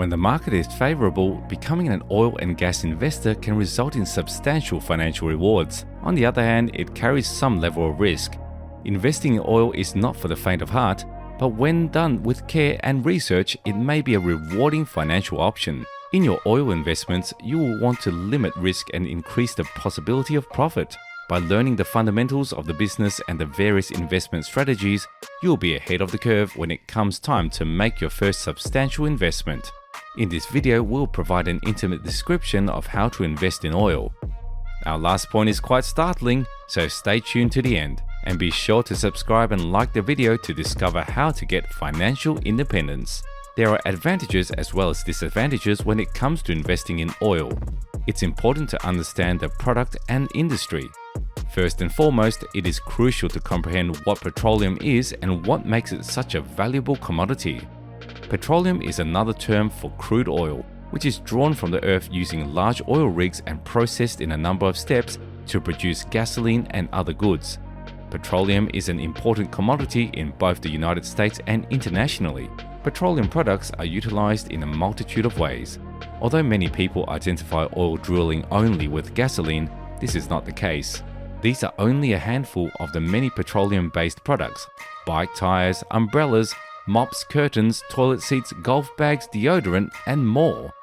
When the market is favorable, becoming an oil and gas investor can result in substantial financial rewards. On the other hand, it carries some level of risk. Investing in oil is not for the faint of heart, but when done with care and research, it may be a rewarding financial option. In your oil investments, you will want to limit risk and increase the possibility of profit. By learning the fundamentals of the business and the various investment strategies, you'll be ahead of the curve when it comes time to make your first substantial investment. In this video, we'll provide an intimate description of how to invest in oil. Our last point is quite startling, so stay tuned to the end. And be sure to subscribe and like the video to discover how to get financial independence. There are advantages as well as disadvantages when it comes to investing in oil. It's important to understand the product and industry. First and foremost, it is crucial to comprehend what petroleum is and what makes it such a valuable commodity. Petroleum is another term for crude oil, which is drawn from the earth using large oil rigs and processed in a number of steps to produce gasoline and other goods. Petroleum is an important commodity in both the United States and internationally. Petroleum products are utilized in a multitude of ways. Although many people identify oil drilling only with gasoline, this is not the case. These are only a handful of the many petroleum-based products: bike tires, umbrellas, mops, curtains, toilet seats, golf bags, deodorant, and more.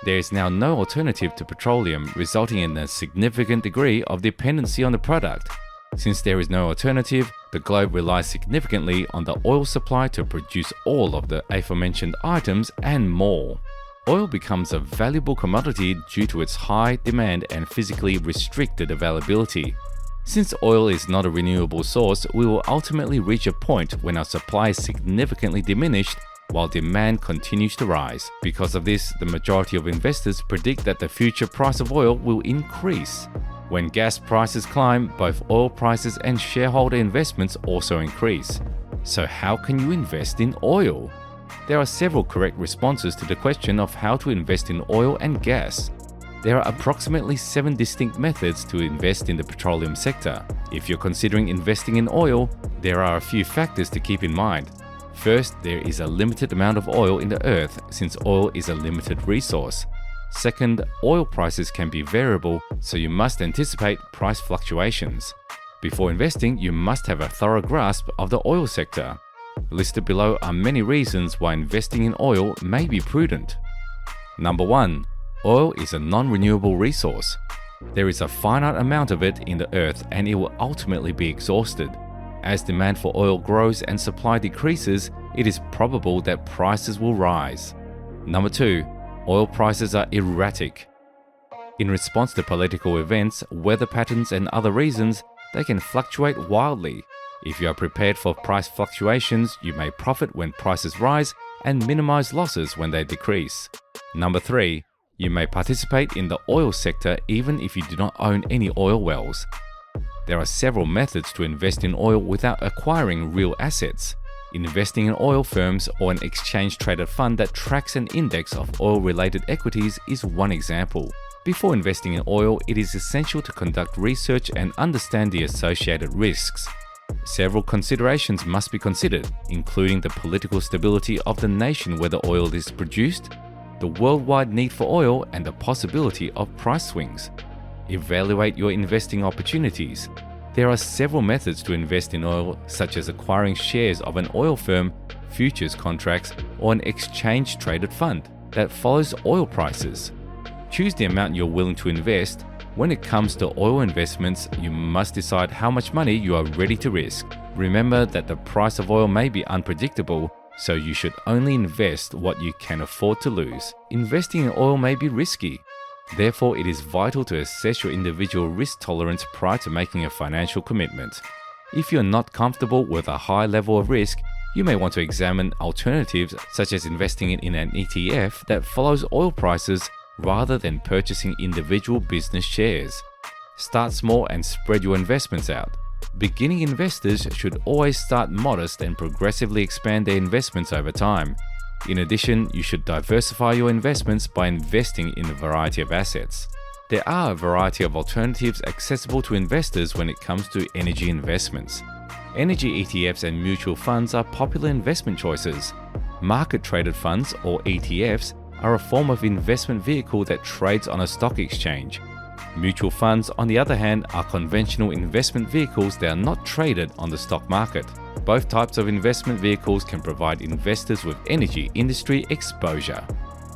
There is now no alternative to petroleum, resulting in a significant degree of dependency on the product. Since there is no alternative, the globe relies significantly on the oil supply to produce all of the aforementioned items and more. Oil becomes a valuable commodity due to its high demand and physically restricted availability. Since oil is not a renewable source, we will ultimately reach a point when our supply is significantly diminished while demand continues to rise. Because of this, the majority of investors predict that the future price of oil will increase. When gas prices climb, both oil prices and shareholder investments also increase. So how can you invest in oil? There are several correct responses to the question of how to invest in oil and gas. There are approximately 7 distinct methods to invest in the petroleum sector. If you're considering investing in oil, there are a few factors to keep in mind. First, there is a limited amount of oil in the earth, since oil is a limited resource. Second, oil prices can be variable, so you must anticipate price fluctuations. Before investing, you must have a thorough grasp of the oil sector. Listed below are many reasons why investing in oil may be prudent. Number 1. Oil is a non-renewable resource. There is a finite amount of it in the earth and it will ultimately be exhausted. As demand for oil grows and supply decreases, it is probable that prices will rise. Number 2. Oil prices are erratic. In response to political events, weather patterns, and other reasons, they can fluctuate wildly. If you are prepared for price fluctuations, you may profit when prices rise and minimize losses when they decrease. Number 3. You may participate in the oil sector even if you do not own any oil wells. There are several methods to invest in oil without acquiring real assets. Investing in oil firms or an exchange-traded fund that tracks an index of oil-related equities is one example. Before investing in oil, it is essential to conduct research and understand the associated risks. Several considerations must be considered, including the political stability of the nation where the oil is produced, the worldwide need for oil, and the possibility of price swings. Evaluate your investing opportunities. There are several methods to invest in oil, such as acquiring shares of an oil firm, futures contracts, or an exchange-traded fund that follows oil prices. Choose the amount you're willing to invest. When it comes to oil investments, you must decide how much money you are ready to risk. Remember that the price of oil may be unpredictable, so you should only invest what you can afford to lose. Investing in oil may be risky. Therefore, it is vital to assess your individual risk tolerance prior to making a financial commitment. If you're not comfortable with a high level of risk, you may want to examine alternatives such as investing in an ETF that follows oil prices rather than purchasing individual business shares. Start small and spread your investments out. Beginning investors should always start modest and progressively expand their investments over time. In addition, you should diversify your investments by investing in a variety of assets. There are a variety of alternatives accessible to investors when it comes to energy investments. Energy ETFs and mutual funds are popular investment choices. Market-traded funds, or ETFs, are a form of investment vehicle that trades on a stock exchange. Mutual funds, on the other hand, are conventional investment vehicles that are not traded on the stock market. Both types of investment vehicles can provide investors with energy industry exposure.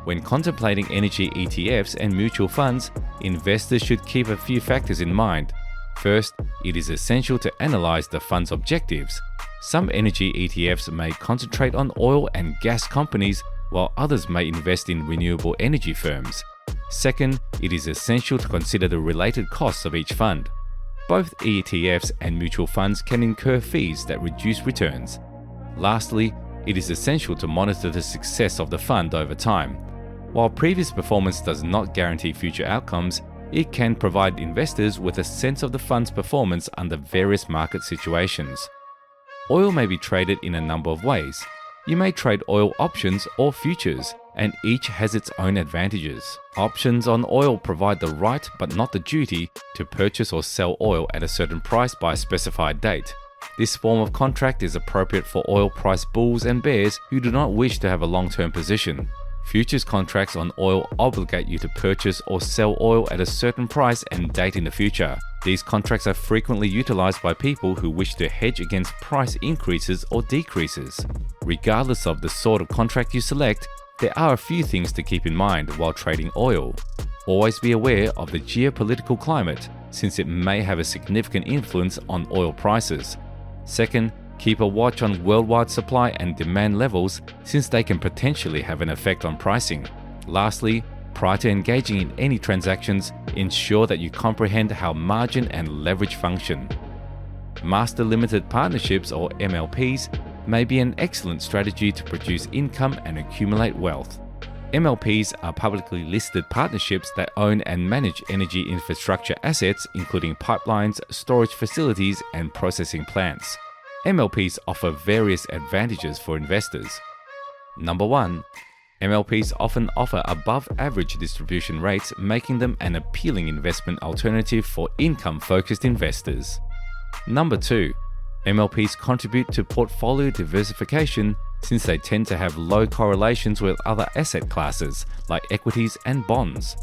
When contemplating energy ETFs and mutual funds, investors should keep a few factors in mind. First, it is essential to analyze the fund's objectives. Some energy ETFs may concentrate on oil and gas companies, while others may invest in renewable energy firms. Second, it is essential to consider the related costs of each fund. Both ETFs and mutual funds can incur fees that reduce returns. Lastly, it is essential to monitor the success of the fund over time. While previous performance does not guarantee future outcomes, it can provide investors with a sense of the fund's performance under various market situations. Oil may be traded in a number of ways. You may trade oil options or futures, and each has its own advantages. Options on oil provide the right but not the duty to purchase or sell oil at a certain price by a specified date. This form of contract is appropriate for oil price bulls and bears who do not wish to have a long-term position. Futures contracts on oil obligate you to purchase or sell oil at a certain price and date in the future. These contracts are frequently utilized by people who wish to hedge against price increases or decreases. Regardless of the sort of contract you select, there are a few things to keep in mind while trading oil. Always be aware of the geopolitical climate, since it may have a significant influence on oil prices. Second, keep a watch on worldwide supply and demand levels, since they can potentially have an effect on pricing. Lastly, prior to engaging in any transactions, ensure that you comprehend how margin and leverage function. Master Limited Partnerships, or MLPs, may be an excellent strategy to produce income and accumulate wealth. MLPs are publicly listed partnerships that own and manage energy infrastructure assets, including pipelines, storage facilities, and processing plants. MLPs offer various advantages for investors. Number 1. MLPs often offer above-average distribution rates, making them an appealing investment alternative for income-focused investors. Number 2. MLPs contribute to portfolio diversification since they tend to have low correlations with other asset classes like equities and bonds.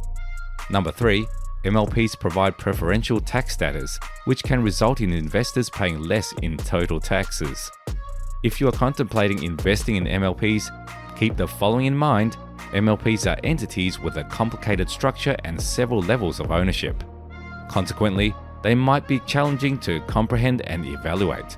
Number 3. MLPs provide preferential tax status, which can result in investors paying less in total taxes. If you are contemplating investing in MLPs, keep the following in mind. MLPs are entities with a complicated structure and several levels of ownership. Consequently, they might be challenging to comprehend and evaluate.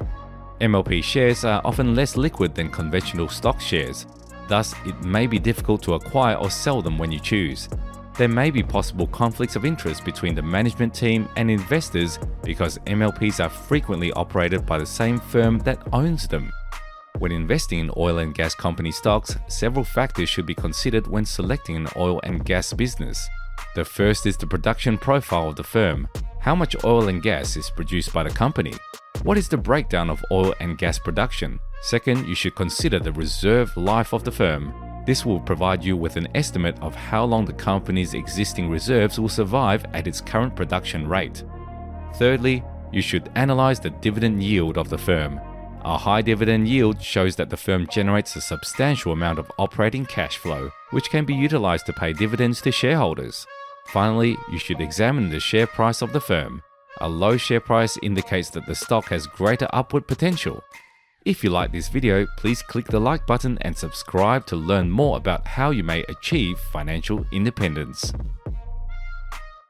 MLP shares are often less liquid than conventional stock shares. Thus, it may be difficult to acquire or sell them when you choose. There may be possible conflicts of interest between the management team and investors because MLPs are frequently operated by the same firm that owns them. When investing in oil and gas company stocks, several factors should be considered when selecting an oil and gas business. The first is the production profile of the firm. How much oil and gas is produced by the company? What is the breakdown of oil and gas production? Second, you should consider the reserve life of the firm. This will provide you with an estimate of how long the company's existing reserves will survive at its current production rate. Thirdly, you should analyze the dividend yield of the firm. A high dividend yield shows that the firm generates a substantial amount of operating cash flow, which can be utilized to pay dividends to shareholders. Finally, you should examine the share price of the firm. A low share price indicates that the stock has greater upward potential. If you like this video, please click the like button and subscribe to learn more about how you may achieve financial independence.